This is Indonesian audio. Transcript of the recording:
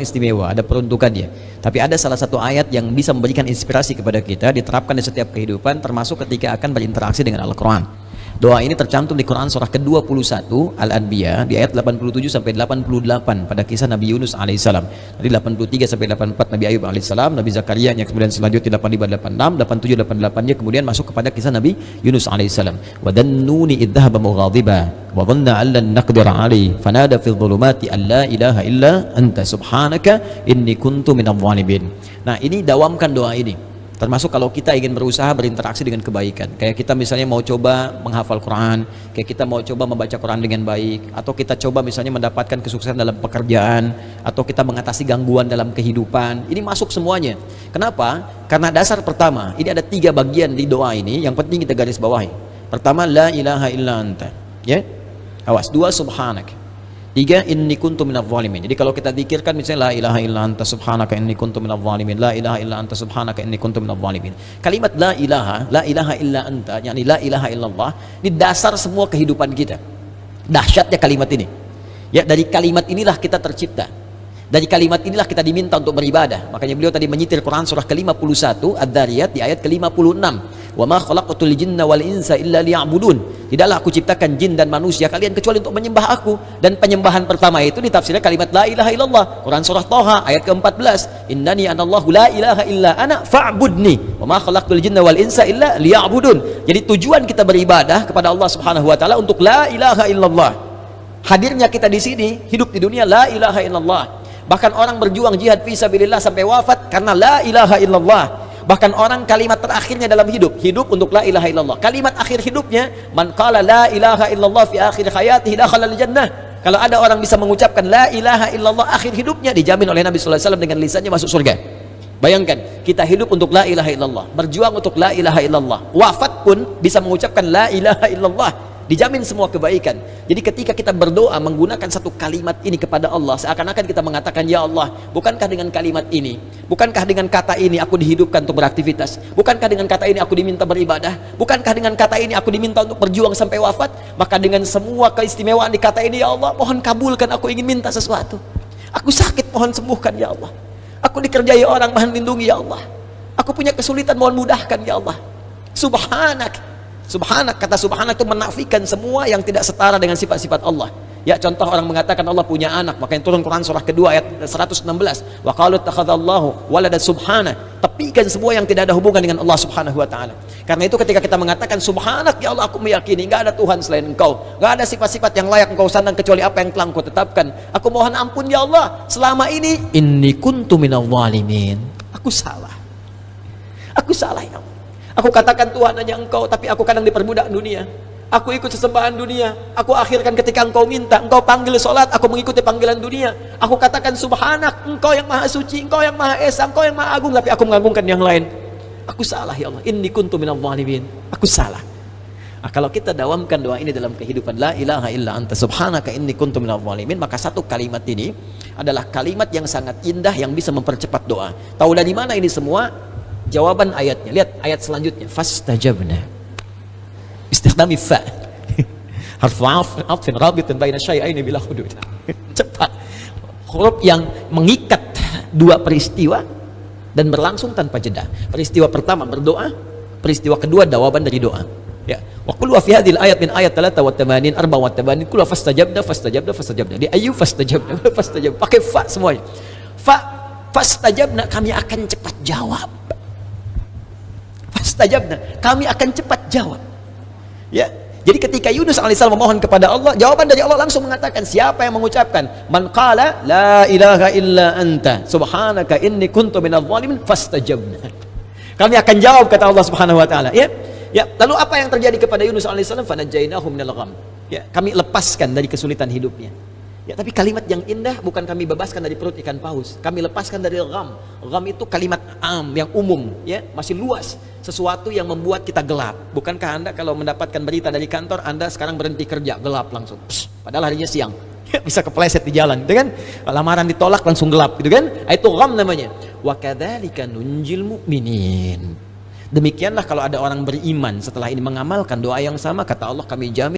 istimewa, ada peruntukannya. Tapi ada salah satu ayat yang bisa memberikan inspirasi kepada kita, diterapkan di setiap kehidupan, termasuk ketika akan berinteraksi dengan Al-Quran. Doa ini tercantum di Quran surah ke-21 Al-Anbiya di ayat 87 sampai 88 pada kisah Nabi Yunus alaihissalam. Dari 83 sampai 84 Nabi Ayub alaihissalam, Nabi Zakaria yang kemudian selanjutnya 85, 86, 87, 88-nya kemudian masuk kepada kisah Nabi Yunus alaihissalam. Wa dhannuni idh dhahaba mughadiba wa dhanna an lan naqdir alaihi fanada fi dhulumati an la ilaha illa anta subhanaka inni kuntu minadh dhalimin. Nah, ini dawamkan doa ini. Termasuk kalau kita ingin berusaha berinteraksi dengan kebaikan. Kayak kita misalnya mau coba menghafal Quran, kayak kita mau coba membaca Quran dengan baik, atau kita coba misalnya mendapatkan kesuksesan dalam pekerjaan, atau kita mengatasi gangguan dalam kehidupan. Ini masuk semuanya. Kenapa? Karena dasar pertama, ini ada 3 bagian di doa ini yang penting kita garis bawahi. Pertama, la ilaha illa anta. Ya? Awas. 2, subhanak. 3, inni kuntu minadh dhalimin. Jadi kalau kita zikirkan misalnya la ilaha illa anta subhanaka inni kuntu minadh dhalimin, la ilaha illa anta subhanaka inni kuntu minadh dhalimin. Kalimat la ilaha illa anta, yakni la ilaha illallah, ini dasar semua kehidupan kita. Dahsyatnya kalimat ini. Ya, dari kalimat inilah kita tercipta. Dari kalimat inilah kita diminta untuk beribadah. Makanya beliau tadi menyitir Quran surah ke-51 Ad-Dhariyat di ayat ke-56. Wa ma khalaqtul jinna wal insa illa liya'budun. Tidaklah aku ciptakan jin dan manusia kalian kecuali untuk menyembah aku. Dan penyembahan pertama itu ditafsirkan kalimat la ilaha illallah. Quran surah Thaha ayat ke-14. Innani anallahu la ilaha illa ana fa'budni. Wa ma khalaqtul jinna wal insa illa liya'budun. Jadi tujuan kita beribadah kepada Allah Subhanahu wa taala untuk la ilaha illallah. Hadirnya kita di sini, hidup di dunia la ilaha illallah. Bahkan orang berjuang jihad fisabilillah sampai wafat karena la ilaha illallah. Bahkan orang kalimat terakhirnya dalam hidup untuk la ilaha illallah. Kalimat akhir hidupnya, man qala la ilaha illallah fi akhir hayatihi dakhala al-jannah. Kalau ada orang bisa mengucapkan la ilaha illallah akhir hidupnya, dijamin oleh Nabi sallallahu alaihi wasallam dengan lisannya masuk surga. Bayangkan, kita hidup untuk la ilaha illallah, berjuang untuk la ilaha illallah. Wafat pun bisa mengucapkan la ilaha illallah. Dijamin semua kebaikan. Jadi ketika kita berdoa menggunakan satu kalimat ini kepada Allah, seakan-akan kita mengatakan, ya Allah, bukankah dengan kalimat ini, bukankah dengan kata ini aku dihidupkan untuk beraktivitas, bukankah dengan kata ini aku diminta beribadah, bukankah dengan kata ini aku diminta untuk berjuang sampai wafat, maka dengan semua keistimewaan di kata ini, ya Allah, mohon kabulkan, aku ingin minta sesuatu, aku sakit, mohon sembuhkan, ya Allah, aku dikerjai orang, mohon lindungi, ya Allah, aku punya kesulitan, mohon mudahkan, ya Allah. Subhanak, kata subhanak itu menafikan semua yang tidak setara dengan sifat-sifat Allah. Ya, contoh orang mengatakan Allah punya anak, makanya turun Quran surah kedua ayat 116. Wa qalu ittakhadallahu walada subhana. Tepikan semua yang tidak ada hubungan dengan Allah Subhanahu wa taala. Karena itu ketika kita mengatakan subhanak, ya Allah, aku meyakini enggak ada Tuhan selain Engkau. Enggak ada sifat-sifat yang layak Engkau sandang kecuali apa yang telah Engkau tetapkan. Aku mohon ampun, ya Allah, selama ini inni kuntu minadh dhalimin. Aku salah, ya Allah. Aku katakan Tuhan hanya Engkau, tapi aku kadang diperbudak dunia. Aku ikut sesembahan dunia. Aku akhirkan ketika Engkau minta, Engkau panggil sholat, aku mengikuti panggilan dunia. Aku katakan subhanak, Engkau yang maha suci, Engkau yang maha esa, Engkau yang maha agung, tapi aku mengagungkan yang lain. Aku salah, ya Allah. Inni kuntu minadh dhalimin. Aku salah. Nah, kalau kita dawamkan doa ini dalam kehidupan, la ilaha illa anta subhanaka inni kuntu minadh dhalimin, maka satu kalimat ini adalah kalimat yang sangat indah yang bisa mempercepat doa. Tahu dari mana ini semua? Jawaban ayatnya, lihat ayat selanjutnya, fastajabna, istikhdami fa harfu atfin rabitin baina syai'aini bila hudud. Cepat, huruf yang mengikat 2 peristiwa dan berlangsung tanpa jeda. Peristiwa pertama berdoa, peristiwa kedua jawaban dari doa. Ya, wa qul wa fi hadhil ayat min ayat 83 84 kullu fastajabna di ayu fastajabna pakai fa semuanya. Fastajabna, kami akan cepat jawab. Fastajabna, kami akan cepat jawab. Ya, jadi ketika Yunus alaihissalam memohon kepada Allah, jawaban dari Allah langsung mengatakan, siapa yang mengucapkan man qala la ilaha illa anta subhanaka inni kuntu minadh dhalimin fastajabna, kami akan jawab, kata Allah Subhanahu wa taala. Ya, lalu apa yang terjadi kepada Yunus alaihissalam? Fanajainahu minal gham. Ya, kami lepaskan dari kesulitan hidupnya. Ya, tapi kalimat yang indah bukan kami bebaskan dari perut ikan paus, kami lepaskan dari gham. Gham itu kalimat yang umum, ya, masih luas, sesuatu yang membuat kita gelap. Bukankah Anda kalau mendapatkan berita dari kantor, Anda sekarang berhenti kerja, gelap langsung. Padahal harinya siang. Bisa kepleset di jalan, gitu kan? Lamaran ditolak langsung gelap, gitu kan? Itu gham namanya. Wa kadzalika nunjil mu'minin. Demikianlah kalau ada orang beriman setelah ini mengamalkan doa yang sama, kata Allah, kami jamin